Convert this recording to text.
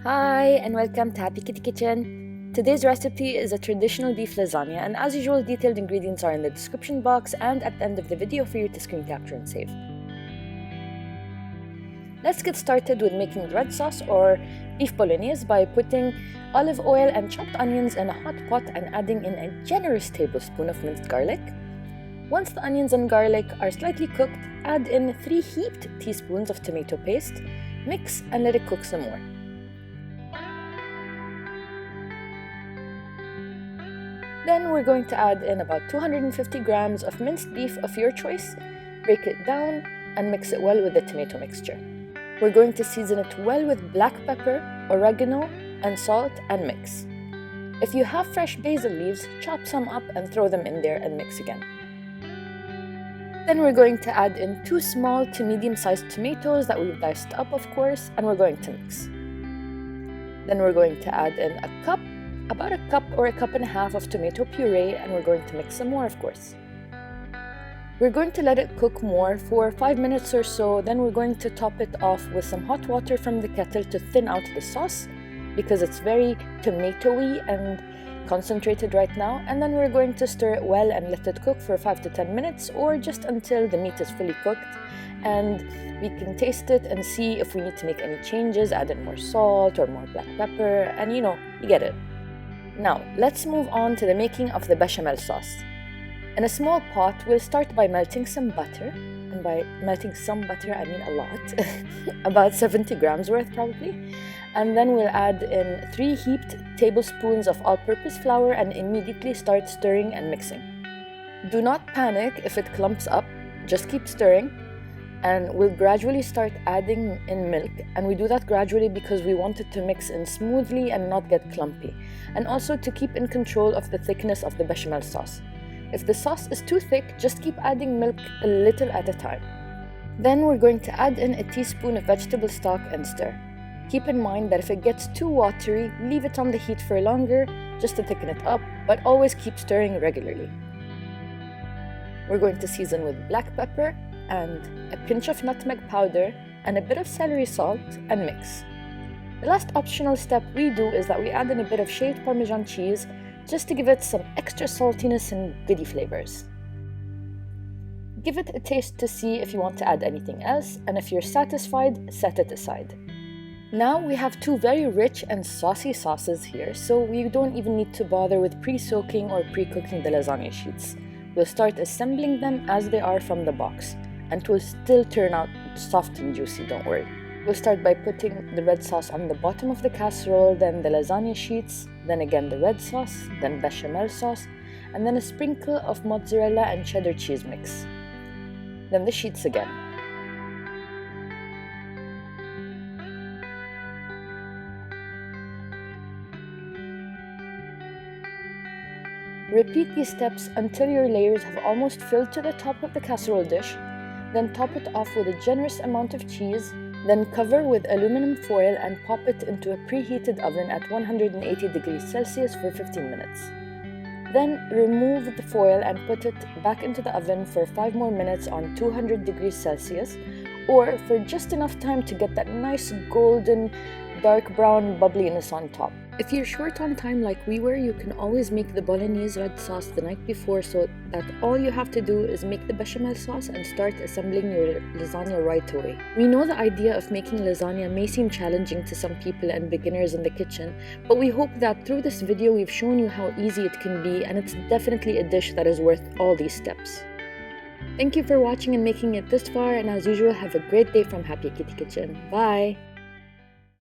Hi and welcome to Happy Kitty Kitchen. Today's recipe is a traditional beef lasagna, and as usual, detailed ingredients are in the description box and at the end of the video for you to screen capture and save. Let's get started with making the red sauce or beef bolognese by putting olive oil and chopped onions in a hot pot and adding in a generous tablespoon of minced garlic. Once the onions and garlic are slightly cooked, add in 3 heaped teaspoons of tomato paste, mix and let it cook some more. Then we're going to add in about 250 grams of minced beef of your choice, break it down and mix it well with the tomato mixture. We're going to season it well with black pepper, oregano, and salt and mix. If you have fresh basil leaves, chop some up and throw them in there and mix again. Then we're going to add in 2 small to medium-sized tomatoes that we've diced up, of course, and we're going to mix. Then we're going to add in about a cup or a cup and a half of tomato puree, and we're going to mix some more, of course. We're going to let it cook more for 5 minutes or so, then we're going to top it off with some hot water from the kettle to thin out the sauce because it's very tomatoey and concentrated right now, and then we're going to stir it well and let it cook for 5 to 10 minutes or just until the meat is fully cooked, and we can taste it and see if we need to make any changes, add in more salt or more black pepper, and you get it. Now, let's move on to the making of the bechamel sauce. In a small pot, we'll start by melting some butter, and by melting some butter, I mean a lot, about 70 grams worth probably, and then we'll add in 3 heaped tablespoons of all-purpose flour and immediately start stirring and mixing. Do not panic if it clumps up, just keep stirring, and we'll gradually start adding in milk, and we do that gradually because we want it to mix in smoothly and not get clumpy, and also to keep in control of the thickness of the bechamel sauce. If the sauce is too thick, just keep adding milk a little at a time. Then we're going to add in a teaspoon of vegetable stock and stir. Keep in mind that if it gets too watery, leave it on the heat for longer just to thicken it up, but always keep stirring regularly. We're going to season with black pepper and a pinch of nutmeg powder and a bit of celery salt and mix. The last optional step we do is that we add in a bit of shaved Parmesan cheese just to give it some extra saltiness and goody flavors. Give it a taste to see if you want to add anything else, and if you're satisfied, set it aside. Now we have 2 very rich and saucy sauces here, so we don't even need to bother with pre-soaking or pre-cooking the lasagna sheets. We'll start assembling them as they are from the box, and it will still turn out soft and juicy, don't worry. We'll start by putting the red sauce on the bottom of the casserole, then the lasagna sheets, then again the red sauce, then bechamel sauce, and then a sprinkle of mozzarella and cheddar cheese mix. Then the sheets again. Repeat these steps until your layers have almost filled to the top of the casserole dish, then top it off with a generous amount of cheese, then cover with aluminum foil and pop it into a preheated oven at 180 degrees Celsius for 15 minutes. Then remove the foil and put it back into the oven for 5 more minutes on 200 degrees Celsius, or for just enough time to get that nice golden, dark brown bubbliness on top. If you're short on time like we were, you can always make the bolognese red sauce the night before, so that all you have to do is make the bechamel sauce and start assembling your lasagna right away. We know the idea of making lasagna may seem challenging to some people and beginners in the kitchen, but we hope that through this video we've shown you how easy it can be, and it's definitely a dish that is worth all these steps. Thank you for watching and making it this far, and as usual, have a great day from Happy Kitty Kitchen. Bye!